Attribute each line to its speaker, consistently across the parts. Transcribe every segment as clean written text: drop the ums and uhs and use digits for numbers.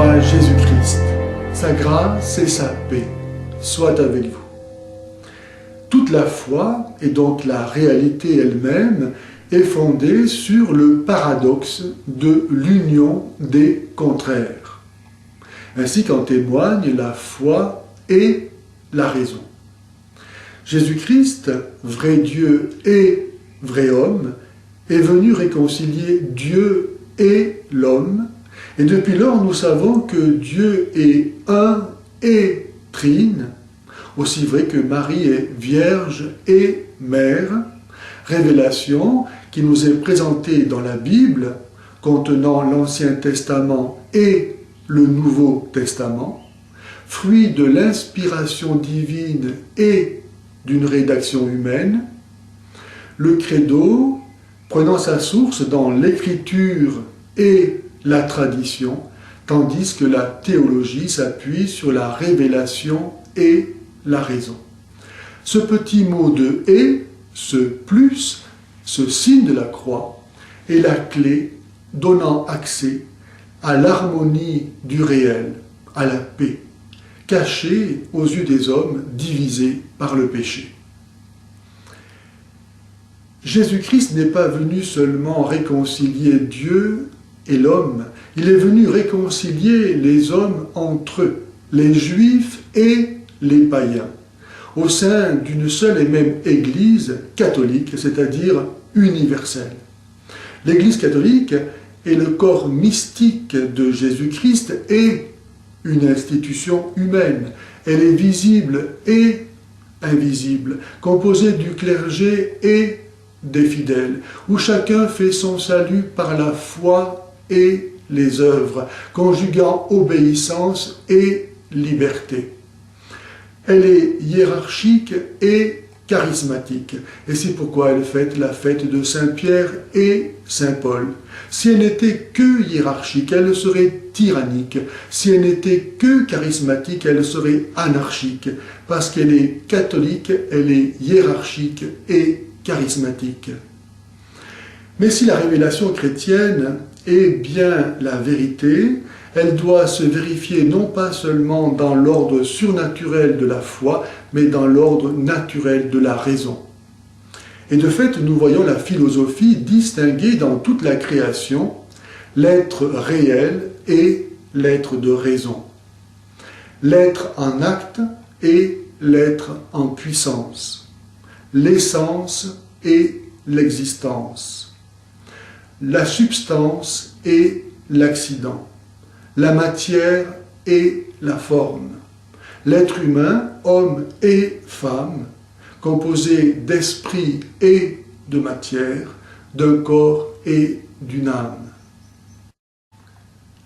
Speaker 1: à Jésus-Christ, sa grâce et sa paix soient avec vous. Toute la foi, et donc la réalité elle-même, est fondée sur le paradoxe de l'union des contraires, ainsi qu'en témoignent la foi et la raison. Jésus-Christ, vrai Dieu et vrai homme, est venu réconcilier Dieu et l'homme, et depuis lors nous savons que Dieu est un et trine, aussi vrai que Marie est vierge et mère, révélation qui nous est présentée dans la Bible, contenant l'Ancien Testament et le Nouveau Testament, fruit de l'inspiration divine et d'une rédaction humaine, le credo prenant sa source dans l'écriture et la tradition, tandis que la théologie s'appuie sur la révélation et la raison. Ce petit mot de « et », ce plus, ce signe de la croix, est la clé donnant accès à l'harmonie du réel, à la paix, cachée aux yeux des hommes divisés par le péché. Jésus-Christ n'est pas venu seulement réconcilier Dieu et l'homme, il est venu réconcilier les hommes entre eux, les Juifs et les païens, au sein d'une seule et même Église catholique, c'est-à-dire universelle. L'Église catholique est le corps mystique de Jésus-Christ et une institution humaine. Elle est visible et invisible, composée du clergé et des fidèles, où chacun fait son salut par la foi et les œuvres, conjuguant obéissance et liberté. Elle est hiérarchique et charismatique, et c'est pourquoi elle fête la fête de Saint-Pierre et Saint-Paul. Si elle n'était que hiérarchique, elle serait tyrannique. Si elle n'était que charismatique, elle serait anarchique, parce qu'elle est catholique, elle est hiérarchique et charismatique. Mais si la révélation chrétienne est bien la vérité, elle doit se vérifier non pas seulement dans l'ordre surnaturel de la foi, mais dans l'ordre naturel de la raison. Et de fait, nous voyons la philosophie distinguer dans toute la création l'être réel et l'être de raison, l'être en acte et l'être en puissance, l'essence et l'existence, la substance et l'accident, la matière et la forme, l'être humain, homme et femme, composé d'esprit et de matière, d'un corps et d'une âme.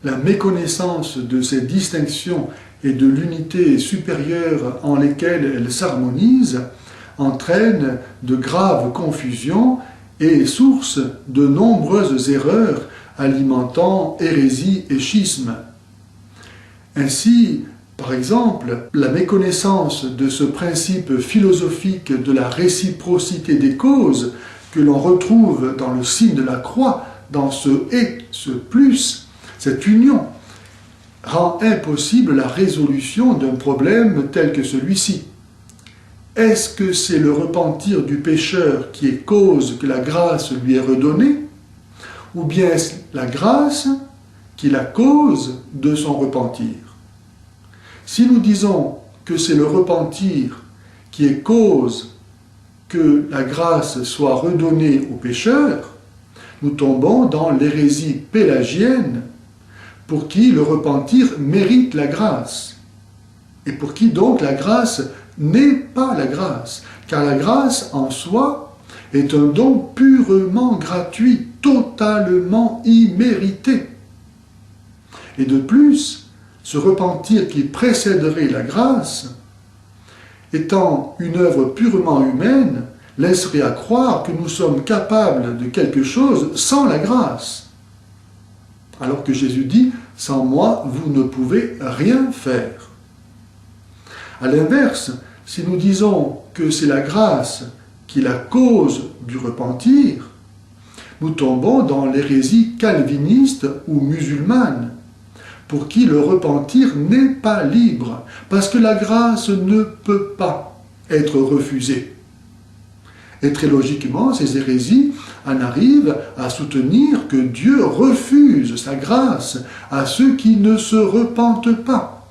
Speaker 1: La méconnaissance de ces distinctions et de l'unité supérieure en lesquelles elles s'harmonisent entraîne de graves confusions et est source de nombreuses erreurs alimentant hérésie et schisme. Ainsi, par exemple, la méconnaissance de ce principe philosophique de la réciprocité des causes que l'on retrouve dans le signe de la croix, dans ce « et », ce « plus », cette union, rend impossible la résolution d'un problème tel que celui-ci. Est-ce que c'est le repentir du pécheur qui est cause que la grâce lui est redonnée, ou bien est-ce la grâce qui est la cause de son repentir? Si nous disons que c'est le repentir qui est cause que la grâce soit redonnée au pécheur, nous tombons dans l'hérésie pélagienne, pour qui le repentir mérite la grâce, et pour qui donc la grâce n'est pas la grâce, car la grâce en soi est un don purement gratuit, totalement immérité. Et de plus, ce repentir qui précéderait la grâce, étant une œuvre purement humaine, laisserait à croire que nous sommes capables de quelque chose sans la grâce. Alors que Jésus dit « Sans moi, vous ne pouvez rien faire ». À l'inverse, si nous disons que c'est la grâce qui est la cause du repentir, nous tombons dans l'hérésie calviniste ou musulmane, pour qui le repentir n'est pas libre, parce que la grâce ne peut pas être refusée. Et très logiquement, ces hérésies en arrivent à soutenir que Dieu refuse sa grâce à ceux qui ne se repentent pas.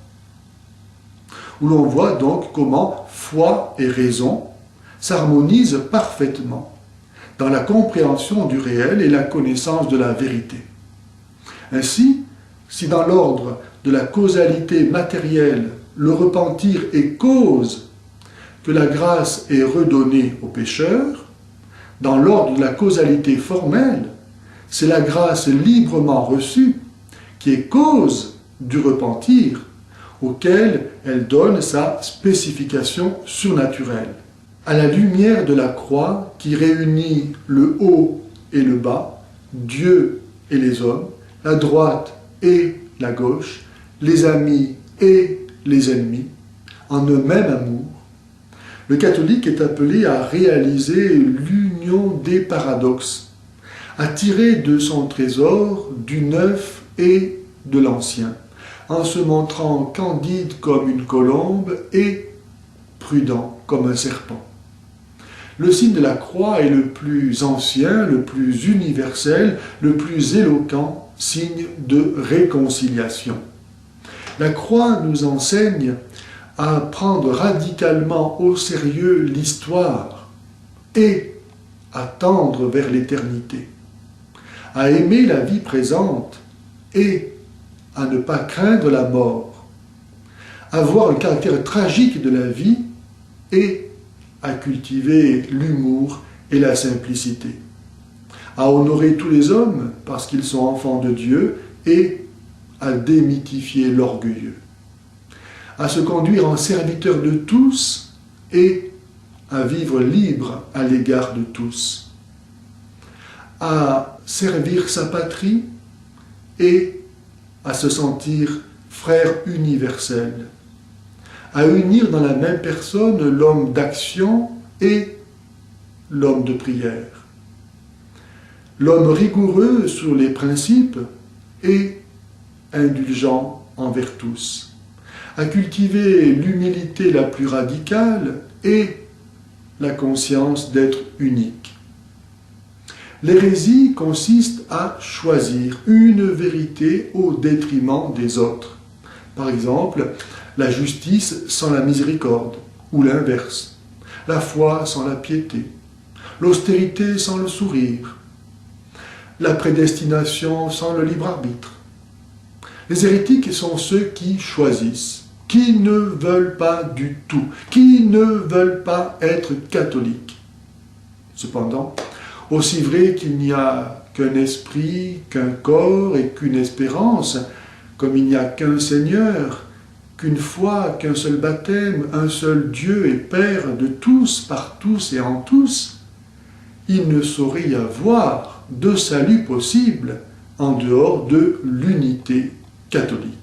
Speaker 1: Où l'on voit donc comment foi et raison s'harmonisent parfaitement dans la compréhension du réel et la connaissance de la vérité. Ainsi, si dans l'ordre de la causalité matérielle, le repentir est cause que la grâce est redonnée aux pécheurs, dans l'ordre de la causalité formelle, c'est la grâce librement reçue qui est cause du repentir, auquel elle donne sa spécification surnaturelle. À la lumière de la croix qui réunit le haut et le bas, Dieu et les hommes, la droite et la gauche, les amis et les ennemis, en un même amour, le catholique est appelé à réaliser l'union des paradoxes, à tirer de son trésor du neuf et de l'ancien, en se montrant candide comme une colombe et prudent comme un serpent. Le signe de la croix est le plus ancien, le plus universel, le plus éloquent signe de réconciliation. La croix nous enseigne à prendre radicalement au sérieux l'histoire et à tendre vers l'éternité, à aimer la vie présente et à ne pas craindre la mort, à voir le caractère tragique de la vie et à cultiver l'humour et la simplicité, à honorer tous les hommes parce qu'ils sont enfants de Dieu et à démythifier l'orgueilleux, à se conduire en serviteur de tous et à vivre libre à l'égard de tous, à servir sa patrie et à se sentir frère universel, à unir dans la même personne l'homme d'action et l'homme de prière, l'homme rigoureux sur les principes et indulgent envers tous, à cultiver l'humilité la plus radicale et la conscience d'être unique. L'hérésie consiste à choisir une vérité au détriment des autres. Par exemple, la justice sans la miséricorde, ou l'inverse, la foi sans la piété, l'austérité sans le sourire, la prédestination sans le libre arbitre. Les hérétiques sont ceux qui choisissent, qui ne veulent pas du tout, qui ne veulent pas être catholiques. Cependant, aussi vrai qu'il n'y a qu'un esprit, qu'un corps et qu'une espérance, comme il n'y a qu'un Seigneur, qu'une foi, qu'un seul baptême, un seul Dieu et Père de tous, par tous et en tous, il ne saurait y avoir de salut possible en dehors de l'unité catholique.